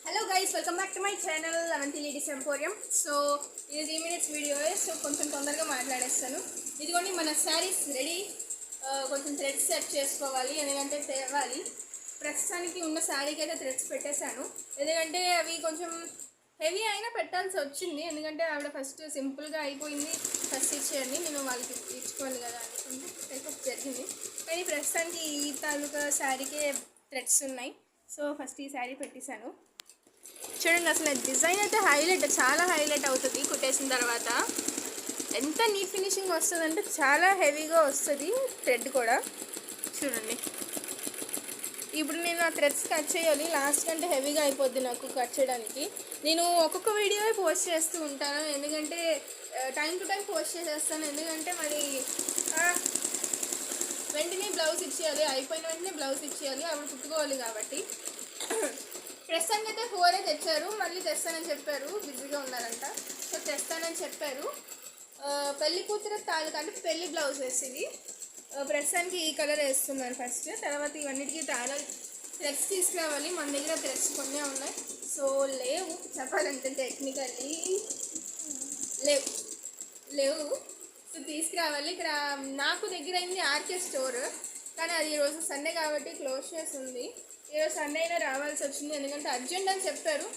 Hello guys, welcome back to my channel Avanti Ladies Emporium. So ఇది 3 minutes video so కొంచెం తొందరగా మాట్లాడేస్తాను. ఇదిగోండి మన శారీస్ రెడీ. కొంచెం థ్రెడ్స్ సెట్ చేసుకోవాలి, ఎందుకంటే తేవాలి. ప్రస్తుతానికి ఉన్న శారీకి అయితే థ్రెడ్స్ పెట్టేశాను, ఎందుకంటే అవి కొంచెం హెవీ అయినా పెట్టాల్సి వచ్చింది. ఎందుకంటే ఆవిడ ఫస్ట్ సింపుల్గా అయిపోయింది, ఫస్ట్ ఇచ్చేయండి, నేను వాళ్ళకి ఇచ్చుకోవాలి కదా అనుకుంటే టేకప్ జరిగింది. కానీ ప్రస్తుతానికి ఈ తాలూకా శారీకే థ్రెడ్స్ ఉన్నాయి. సో ఫస్ట్ ఈ శారీ పెట్టేశాను. చూడండి, అసలు డిజైన్ అయితే హైలైట్, చాలా హైలైట్ అవుతుంది కుట్టేసిన తర్వాత. ఎంత నీట్ ఫినిషింగ్ వస్తుందంటే చాలా హెవీగా వస్తుంది థ్రెడ్ కూడా. చూడండి, ఇప్పుడు నేను ఆ థ్రెడ్స్ కట్ చేయాలి, లాస్ట్ కంటే హెవీగా అయిపోద్ది నాకు కట్ చేయడానికి. నేను ఒక్కొక్క వీడియో పోస్ట్ చేస్తూ ఉంటాను, ఎందుకంటే టైం టు టైం పోస్ట్ చేసేస్తాను. ఎందుకంటే మరి వెంటనే బ్లౌజ్ ఇచ్చేయాలి, అయిపోయిన వెంటనే బ్లౌజ్ ఇచ్చేయాలి, అప్పుడు కుట్టుకోవాలి కాబట్టి. ప్రస్తుతానికి అయితే 4 తెచ్చారు, మళ్ళీ తెస్తానని చెప్పారు, బిజీగా ఉన్నారంట. సో తెస్తానని చెప్పారు. పెళ్లి కూతురు తాలూకా అంటే పెళ్లి బ్లౌజ్ వేసింది. ప్రస్తుతానికి ఈ కలర్ వేస్తున్నారు ఫస్ట్, తర్వాత ఇవన్నిటికీ చాలా థ్రెడ్స్ తీసుకురావాలి. మన దగ్గర థ్రెడ్స్ కొన్ని ఉన్నాయి, సో లేవు, చెప్పాలంటే టెక్నికల్లీ లేవు. సో తీసుకురావాలి. ఇక్కడ నాకు దగ్గర అయింది ఆర్కే స్టోర్, కానీ అది ఈరోజు సండే కాబట్టి క్లోజ్ చేసి ఉంది. ఈరోజు సండే అయినా రావాల్సి వచ్చింది, ఎందుకంటే అర్జెంట్ అని చెప్పారు.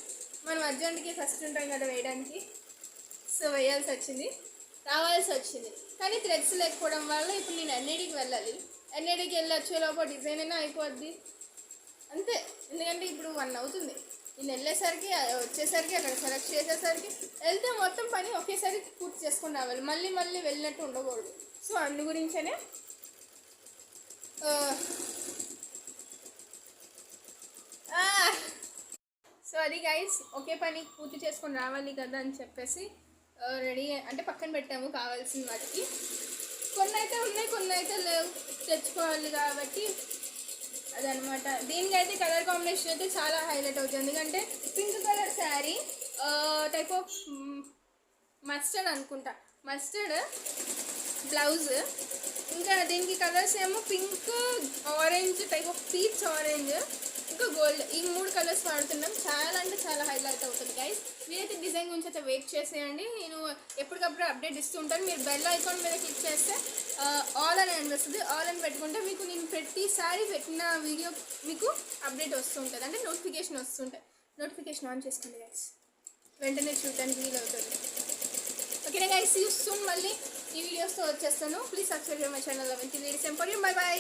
మనం అర్జెంట్కి ఫస్ట్ ఉంటాం కదా వేయడానికి, సో వేయాల్సి వచ్చింది, రావాల్సి వచ్చింది. కానీ థ్రెడ్స్ లేకపోవడం వల్ల ఇప్పుడు నేను ఎన్ఐడికి వెళ్ళాలి. ఎన్ఐడికి వెళ్ళి వచ్చేలోపు డిజైన్ అయినా అయిపోద్ది అంతే. ఎందుకంటే ఇప్పుడు 1 అవుతుంది, నేను వెళ్ళేసరికి వచ్చేసరికి అక్కడ సెలెక్ట్ చేసేసరికి వెళ్తే మొత్తం పని ఒకేసారి పూర్తి చేసుకుని రావాలి, మళ్ళీ మళ్ళీ వెళ్ళినట్టు ఉండకూడదు. సో అందు గురించనే సో అది గైస్, ఒకే పని పూర్తి చేసుకొని రావాలి కదా అని చెప్పేసి రెడీ అంటే పక్కన పెట్టాము కావాల్సిన వాటికి. కొన్ని అయితే ఉన్నాయి, కొన్ని అయితే లేవు, తెచ్చుకోవాలి కాబట్టి అదనమాట. దీనికైతే కలర్ కాంబినేషన్ అయితే చాలా హైలైట్ అవుతుంది, ఎందుకంటే pink colour sari, type of mustard అనుకుంటా, మస్టర్డ్ బ్లౌజ్. ఇంకా దీనికి కలర్స్ ఏమో pink, orange, type of peach orange, ఇంకా గోల్డ్, ఈ 3 కలర్స్ వాడుతున్నాం. చాలా అంటే చాలా హైలైట్ అవుతుంది గైస్. మీరైతే డిజైన్ గురించి అయితే వెయిట్ చేసేయండి, నేను ఎప్పటికప్పుడు అప్డేట్ ఇస్తూ ఉంటాను. మీరు బెల్ ఐకాన్ మీద క్లిక్ చేస్తే ఆల్ అని అనిపిస్తుంది, ఆల్ అని పెట్టుకుంటే మీకు నేను ప్రతిసారి పెట్టిన వీడియో మీకు అప్డేట్ వస్తూ ఉంటుంది, అంటే నోటిఫికేషన్ వస్తుంటాయి. నోటిఫికేషన్ ఆన్ చేసుకోండి గైస్, వెంటనే చూడడానికి వీలు అవుతుంది. ఓకేనా గైస్, సీ యూ సూన్. మళ్ళీ ఈ వీడియోస్తో వచ్చేస్తాను. Please subscribe my channel Avanthi ladies emporium. Bye bye.